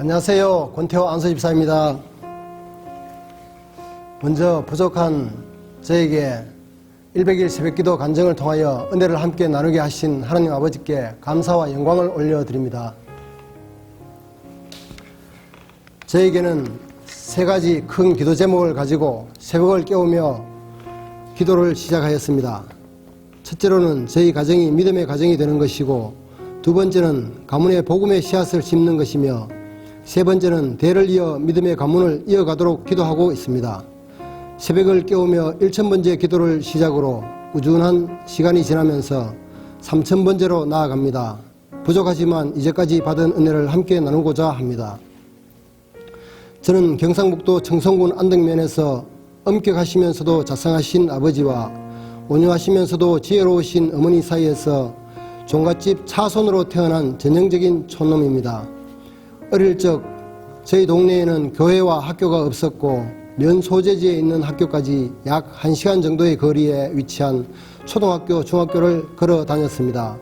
안녕하세요. 권태호 안수집사입니다. 먼저 부족한 저에게 100일 새벽기도 간증을 통하여 은혜를 함께 나누게 하신 하나님 아버지께 감사와 영광을 올려드립니다. 저에게는 세 가지 큰 기도 제목을 가지고 새벽을 깨우며 기도를 시작하였습니다. 첫째로는 저희 가정이 믿음의 가정이 되는 것이고, 두 번째는 가문의 복음의 씨앗을 심는 것이며, 세 번째는 대를 이어 믿음의 가문을 이어가도록 기도하고 있습니다. 새벽을 깨우며 1000번째 기도를 시작으로 우준한 시간이 지나면서 3000번째로 나아갑니다. 부족하지만 이제까지 받은 은혜를 함께 나누고자 합니다. 저는 경상북도 청송군 안덕면에서 엄격하시면서도 자상하신 아버지와 온유하시면서도 지혜로우신 어머니 사이에서 종갓집 차손으로 태어난 전형적인 촌놈입니다. 어릴 적 저희 동네에는 교회와 학교가 없었고, 면 소재지에 있는 학교까지 약 1시간 정도의 거리에 위치한 초등학교, 중학교를 걸어 다녔습니다.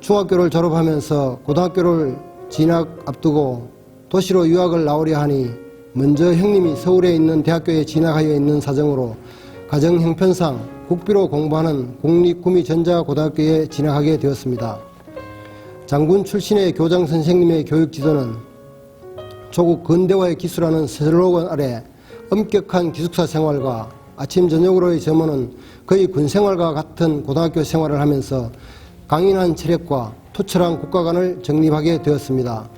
중학교를 졸업하면서 고등학교를 진학 앞두고 도시로 유학을 나오려 하니 먼저 형님이 서울에 있는 대학교에 진학하여 있는 사정으로 가정 형편상 국비로 공부하는 국립구미전자고등학교에 진학하게 되었습니다. 장군 출신의 교장 선생님의 교육 지도는 조국 근대화의 기수라는 슬로건 아래 엄격한 기숙사 생활과 아침 저녁으로의 점호는 거의 군생활과 같은 고등학교 생활을 하면서 강인한 체력과 투철한 국가관을 정립하게 되었습니다.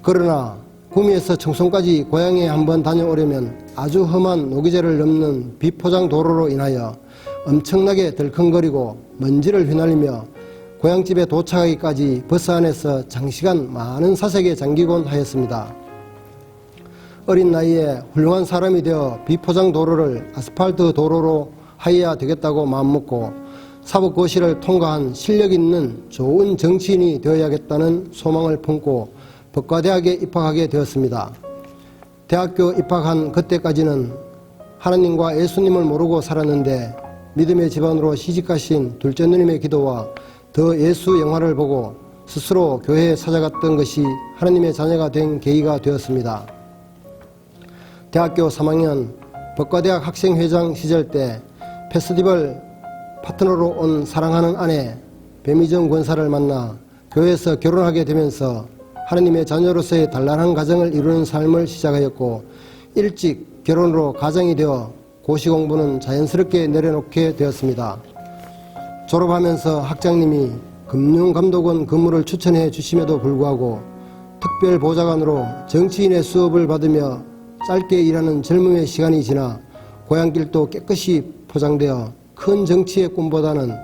그러나 구미에서 청송까지 고향에 한번 다녀오려면 아주 험한 노기제를 넘는 비포장 도로로 인하여 엄청나게 덜컹거리고 먼지를 휘날리며 고향집에 도착하기까지 버스 안에서 장시간 많은 사색에 잠기곤 하였습니다. 어린 나이에 훌륭한 사람이 되어 비포장 도로를 아스팔트 도로로 하여야 되겠다고 마음먹고 사법고시를 통과한 실력 있는 좋은 정치인이 되어야겠다는 소망을 품고 법과대학에 입학하게 되었습니다. 대학교 입학한 그때까지는 하나님과 예수님을 모르고 살았는데, 믿음의 집안으로 시집가신 둘째 누님의 기도와 더 예수 영화를 보고 스스로 교회에 찾아갔던 것이 하나님의 자녀가 된 계기가 되었습니다. 대학교 3학년 법과대학 학생회장 시절 때 페스티벌 파트너로 온 사랑하는 아내 배미정 권사를 만나 교회에서 결혼하게 되면서 하나님의 자녀로서의 단란한 가정을 이루는 삶을 시작하였고, 일찍 결혼으로 가장이 되어 고시 공부는 자연스럽게 내려놓게 되었습니다. 졸업하면서 학장님이 금융감독원 근무를 추천해 주심에도 불구하고 특별보좌관으로 정치인의 수업을 받으며 짧게 일하는 젊음의 시간이 지나 고향길도 깨끗이 포장되어 큰 정치의 꿈보다는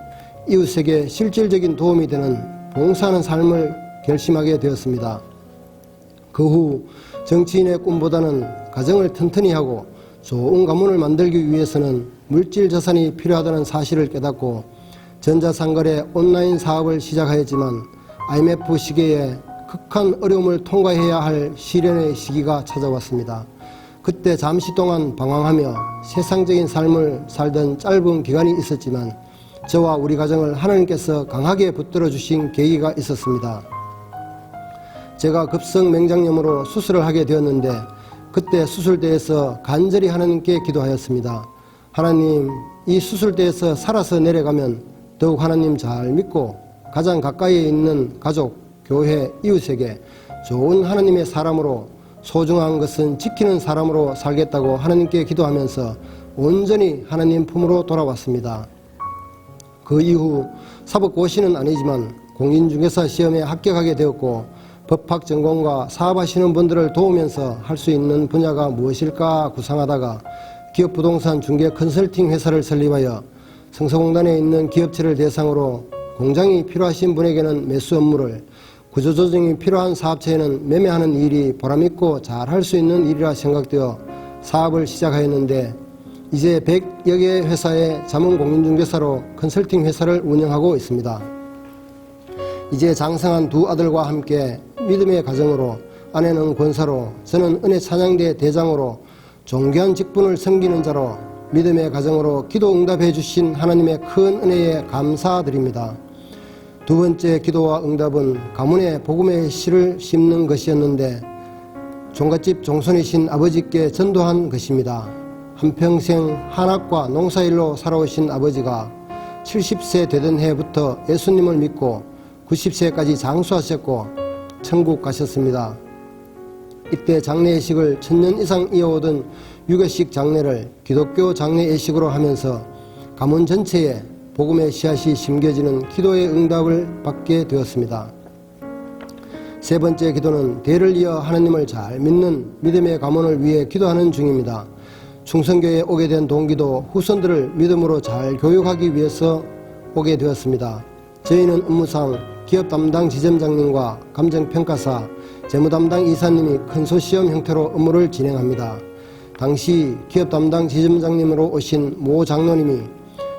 이웃에게 실질적인 도움이 되는 봉사하는 삶을 결심하게 되었습니다. 그 후 정치인의 꿈보다는 가정을 튼튼히 하고 좋은 가문을 만들기 위해서는 물질 자산이 필요하다는 사실을 깨닫고 전자상거래 온라인 사업을 시작하였지만 IMF 시기에 극한 어려움을 통과해야 할 시련의 시기가 찾아왔습니다. 그때 잠시 동안 방황하며 세상적인 삶을 살던 짧은 기간이 있었지만 저와 우리 가정을 하나님께서 강하게 붙들어 주신 계기가 있었습니다. 제가 급성 맹장염으로 수술을 하게 되었는데, 그때 수술대에서 간절히 하나님께 기도하였습니다. 하나님, 이 수술대에서 살아서 내려가면 더욱 하나님 잘 믿고 가장 가까이에 있는 가족, 교회, 이웃에게 좋은 하나님의 사람으로, 소중한 것은 지키는 사람으로 살겠다고 하나님께 기도하면서 온전히 하나님 품으로 돌아왔습니다. 그 이후 사법고시는 아니지만 공인중개사 시험에 합격하게 되었고, 법학 전공과 사업하시는 분들을 도우면서 할 수 있는 분야가 무엇일까 구상하다가 기업부동산 중개 컨설팅 회사를 설립하여 성서공단에 있는 기업체를 대상으로 공장이 필요하신 분에게는 매수 업무를, 구조조정이 필요한 사업체에는 매매하는 일이 보람있고 잘 할 수 있는 일이라 생각되어 사업을 시작하였는데, 이제 100여 개의 회사의 자문공인중개사로 컨설팅 회사를 운영하고 있습니다. 이제 장성한 두 아들과 함께 믿음의 가정으로, 아내는 권사로, 저는 은혜 찬양대 대장으로 존귀한 직분을 섬기는 자로 믿음의 가정으로 기도 응답해 주신 하나님의 큰 은혜에 감사드립니다. 두 번째 기도와 응답은 가문의 복음의 씨를 심는 것이었는데, 종갓집 종손이신 아버지께 전도한 것입니다. 한평생 한학과 농사일로 살아오신 아버지가 70세 되던 해부터 예수님을 믿고 90세까지 장수하셨고 천국 가셨습니다. 이때 장례 예식을 1000년 이상 이어오던 유교식 장례를 기독교 장례 예식으로 하면서 가문 전체에 복음의 씨앗이 심겨지는 기도의 응답을 받게 되었습니다. 세 번째 기도는 대를 이어 하나님을 잘 믿는 믿음의 가문을 위해 기도하는 중입니다. 충성교회에 오게 된 동기도 후손들을 믿음으로 잘 교육하기 위해서 오게 되었습니다. 저희는 업무상 기업 담당 지점장님과 감정평가사, 재무 담당 이사님이 큰 소시험 형태로 업무를 진행합니다. 당시 기업 담당 지점장님으로 오신 모 장로님이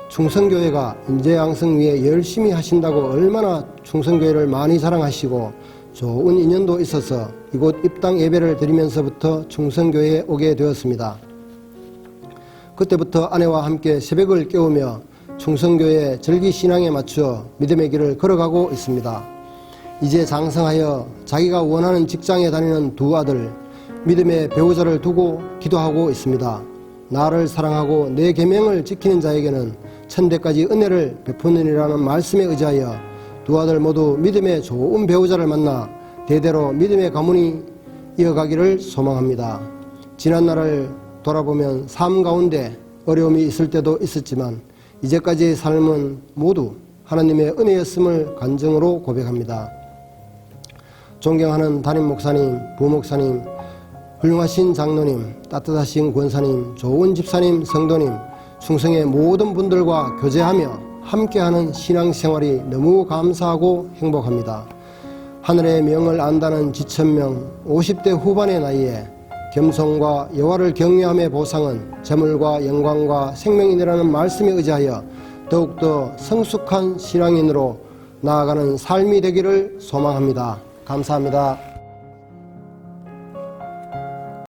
충성교회가 인재양성 위해 열심히 하신다고 얼마나 충성교회를 많이 자랑하시고 좋은 인연도 있어서 이곳 입당 예배를 드리면서부터 충성교회에 오게 되었습니다. 그때부터 아내와 함께 새벽을 깨우며 충성교회 절기신앙에 맞추어 믿음의 길을 걸어가고 있습니다. 이제 장성하여 자기가 원하는 직장에 다니는 두 아들, 믿음의 배우자를 두고 기도하고 있습니다. 나를 사랑하고 내 계명을 지키는 자에게는 천대까지 은혜를 베푸느니라는 말씀에 의지하여 두 아들 모두 믿음의 좋은 배우자를 만나 대대로 믿음의 가문이 이어가기를 소망합니다. 지난 날을 돌아보면 삶 가운데 어려움이 있을 때도 있었지만 이제까지의 삶은 모두 하나님의 은혜였음을 간증으로 고백합니다. 존경하는 담임 목사님, 부목사님, 훌륭하신 장로님, 따뜻하신 권사님, 좋은 집사님, 성도님, 충성의 모든 분들과 교제하며 함께하는 신앙생활이 너무 감사하고 행복합니다. 하늘의 명을 안다는 지천명 50대 후반의 나이에 겸손과 여호와를 경외함의 보상은 재물과 영광과 생명이라는 말씀에 의지하여 더욱더 성숙한 신앙인으로 나아가는 삶이 되기를 소망합니다. 감사합니다.